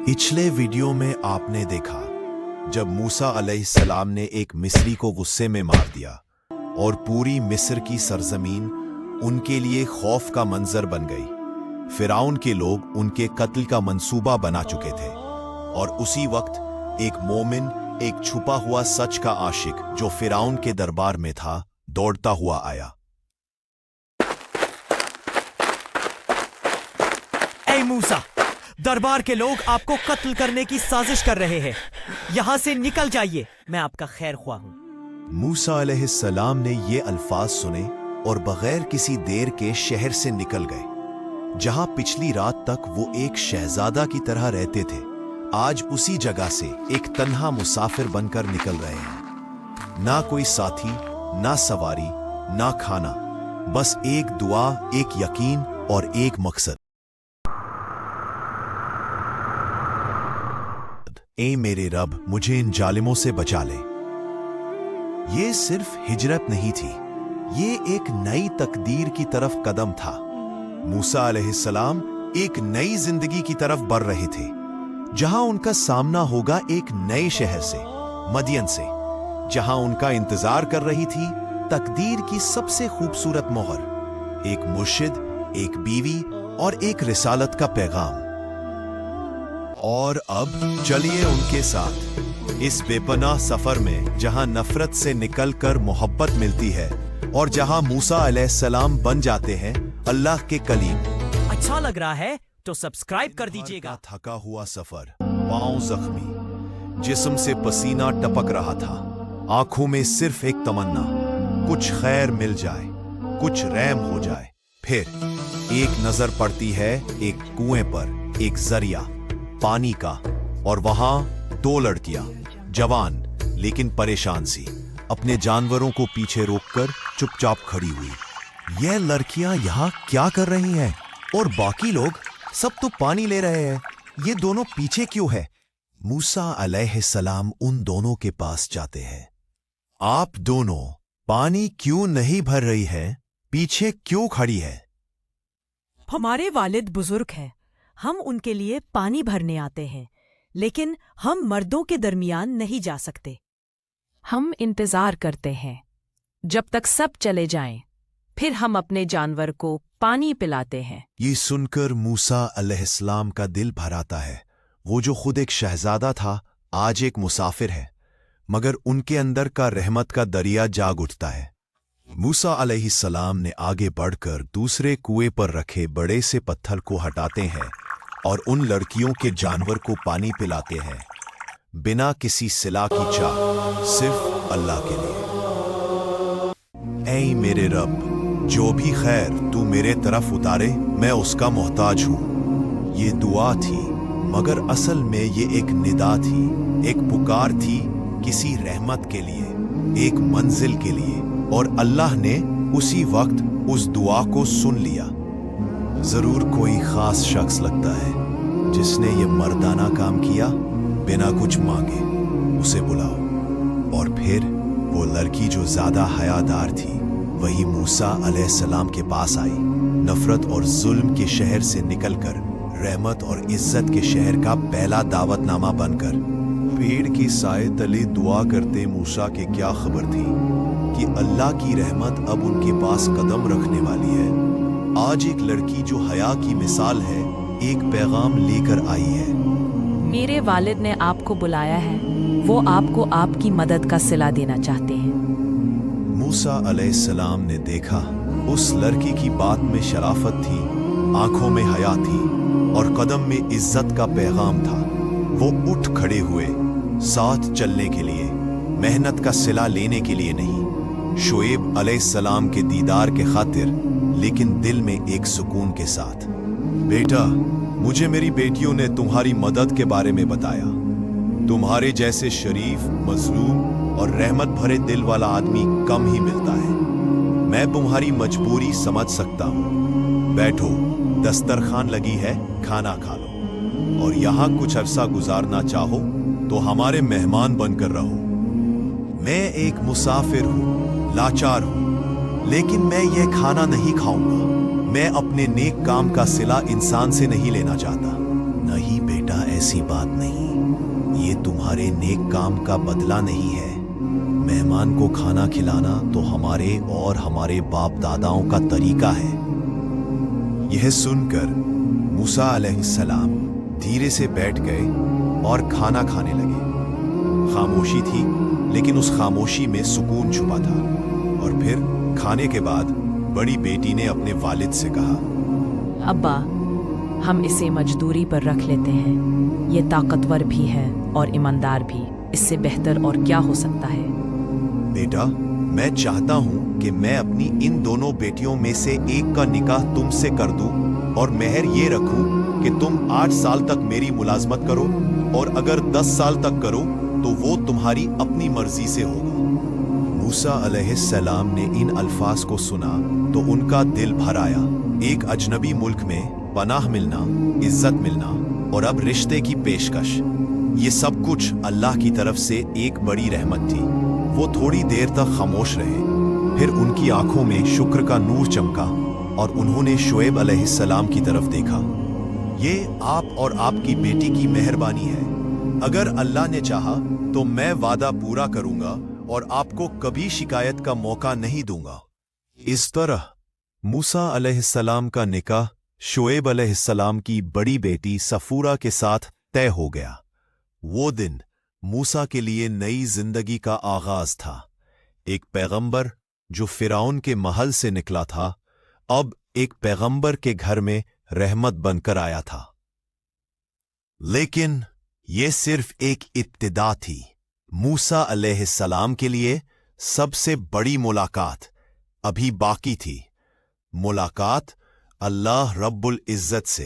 पिछले वीडियो में आपने देखा जब मूसा अलैहिस्सलाम ने एक मिस्री को गुस्से में मार दिया और पूरी मिस्र की सरजमीन उनके लिए खौफ का मंजर बन गई। फिरौन के लोग उनके कत्ल का मंसूबा बना चुके थे और उसी वक्त एक मोमिन, एक छुपा हुआ सच का आशिक जो फिरौन के दरबार में था, दौड़ता हुआ आया। ऐ मूसा, दरबार के लोग आपको कत्ल करने की साजिश कर रहे हैं। यहां से निकल जाइए, मैं आपका खैर ख्वाह हूं। मूसा अलैहिस्सलाम ने ये अल्फाज सुने और बगैर किसी देर के शहर से निकल गए। जहां पिछली रात तक वो एक शहजादा की तरह रहते थे, आज उसी जगह से एक तन्हा मुसाफिर बनकर निकल रहे हैं। ना कोई साथी, ना सवारी, ना खाना, बस एक दुआ, एक यकीन और एक मकसद। ए मेरे रब, मुझे इन जालिमों से बचा ले। ये सिर्फ हिजरत नहीं थी, ये एक नई तकदीर की तरफ कदम था। मूसा अलैहिस्सलाम एक नई जिंदगी की तरफ बढ़ रहे थे, जहां उनका सामना होगा एक नए शहर से, मदियन से, जहां उनका इंतजार कर रही थी तकदीर की सबसे खूबसूरत मोहर, एक मुर्शिद, एक बीवी और एक रिसालत का पैगाम। और अब चलिए उनके साथ इस बेपनाह सफर में, जहां नफरत से निकलकर मोहब्बत मिलती है और जहां मूसा अलैहिस्सलाम बन जाते हैं अल्लाह के कलीम। अच्छा लग रहा है तो सब्सक्राइब कर दीजिएगा। थका हुआ सफर, पांव जख्मी, जिस्म से पसीना टपक रहा था, आंखों में सिर्फ एक तमन्ना, कुछ खैर मिल जाए, कुछ रहम हो जाए। फिर एक नजर पड़ती है एक कुएं पर, एक जरिया पानी का, और वहां दो लड़कियां, जवान लेकिन परेशान सी, अपने जानवरों को पीछे रोककर चुपचाप खड़ी हुई। यह लड़कियां यहां क्या कर रही हैं? और बाकी लोग सब तो पानी ले रहे हैं, ये दोनों पीछे क्यों है? मूसा अलैहिस्सलाम उन दोनों के पास जाते हैं। आप दोनों पानी क्यों नहीं भर रही है? पीछे क्यों खड़ी है? हमारे वालिद बुजुर्ग हैं, हम उनके लिए पानी भरने आते हैं, लेकिन हम मर्दों के दरमियान नहीं जा सकते। हम इंतजार करते हैं जब तक सब चले जाएं, फिर हम अपने जानवर को पानी पिलाते हैं। ये सुनकर मूसा अलैहिस्सलाम का दिल भर आता है। वो जो खुद एक शहजादा था, आज एक मुसाफिर है, मगर उनके अंदर का रहमत का दरिया जाग उठता है। मूसा अलैहिस्सलाम ने आगे बढ़कर दूसरे कुएं पर रखे बड़े से पत्थर को हटाते हैं और उन लड़कियों के जानवर को पानी पिलाते हैं, बिना किसी सिला की चाह, सिर्फ अल्लाह के लिए। ऐ मेरे रब, जो भी खैर तू मेरे तरफ उतारे, मैं उसका मोहताज हूं। ये दुआ थी, मगर असल में ये एक निदा थी, एक पुकार थी किसी रहमत के लिए, एक मंजिल के लिए, और अल्लाह ने उसी वक्त उस दुआ को सुन लिया। जरूर कोई खास शख्स लगता है जिसने ये मर्दाना काम किया, बिना कुछ मांगे। उसे बुलाओ। और फिर वो लड़की जो ज्यादा हयादार थी, वही मूसा अलैहिस्सलाम के पास आई, नफरत और जुल्म के शहर से निकलकर रहमत और इज्जत के शहर का पहला दावतनामा बनकर। पेड़ की साए तले दुआ करते मूसा के क्या खबर थी कि अल्लाह की रहमत अब उनके पास कदम रखने वाली है। आज एक लड़की जो हया की मिसाल है, एक पैगाम लेकर आई है। मेरे वालिद ने आपको बुलाया है, वो आपको आपकी मदद का सिला देना चाहते हैं। मूसा अलैहिस्सलाम ने देखा उस लड़की की बात में शराफत थी, आंखों में हया थी और कदम में इज्जत का पैगाम था। वो उठ खड़े हुए, साथ चलने के लिए, मेहनत का सिला लेने के लिए नहीं, शुएब अलैहिस्सलाम के दीदार के खातिर, लेकिन दिल में एक सुकून के साथ। बेटा, मुझे मेरी बेटियों ने तुम्हारी मदद के बारे में बताया। तुम्हारे जैसे शरीफ, मजलूम और रहमत भरे दिल वाला आदमी कम ही मिलता है। मैं तुम्हारी मजबूरी समझ सकता हूँ। बैठो, दस्तरखान लगी है, खाना खा लो, और यहाँ कुछ अरसा गुजारना चाहो तो हमारे मेहमान बनकर रहो। मैं एक मुसाफिर हूँ, लाचार हूँ, लेकिन मैं ये खाना नहीं खाऊंगा। मैं अपने नेक काम का सिला इंसान से नहीं लेना चाहता। नहीं बेटा, ऐसी बात नहीं, ये तुम्हारे नेक काम का बदला नहीं है। मेहमान को खाना खिलाना तो हमारे और हमारे बाप दादाओं का तरीका है। यह सुनकर मूसा अलैहिस्सलाम धीरे से बैठ गए और खाना खाने लगे। खामोशी थी, लेकिन उस खामोशी में सुकून छुपा था। और फिर खाने के बाद बड़ी बेटी ने अपने वालिद से कहा, अब्बा, हम इसे मजदूरी पर रख लेते हैं। ये ताकतवर भी है और ईमानदार भी। इससे बेहतर और क्या हो सकता है? बेटा, मैं चाहता हूं कि मैं अपनी इन दोनों बेटियों में से एक का निकाह तुमसे कर दूं और मेहर ये रखूं कि तुम 8 साल तक मेरी मुलाजमत करो, और अगर 10 साल तक करो तो वो तुम्हारी अपनी मर्जी से होगा। मूसा अलैहिस्सलाम ने इन अल्फाज को सुना तो उनका दिल भर आया। एक अजनबी मुल्क में पनाह मिलना, इज्जत मिलना और अब रिश्ते की पेशकश, ये सब कुछ अल्लाह की तरफ से एक बड़ी रहमत थी। वो थोड़ी देर तक खामोश रहे, फिर उनकी आंखों में शुक्र का नूर चमका और उन्होंने शुएब अलैहिस्सलाम की तरफ देखा। ये आप और आपकी बेटी की मेहरबानी है। अगर अल्लाह ने चाहा तो मैं वादा पूरा करूंगा और आपको कभी शिकायत का मौका नहीं दूंगा। इस तरह मूसा अलैहिस्सलाम का निकाह शुएब अलैहिस्सलाम की बड़ी बेटी सफूरा के साथ तय हो गया। वो दिन मूसा के लिए नई जिंदगी का आगाज था। एक पैगंबर जो फिरौन के महल से निकला था, अब एक पैगंबर के घर में रहमत बनकर आया था। लेकिन यह सिर्फ एक इब्तिदा थी। मूसा अलैहिस्सलाम के लिए सबसे बड़ी मुलाकात अभी बाकी थी। मुलाकात अल्लाह रब्बुल इज्जत से।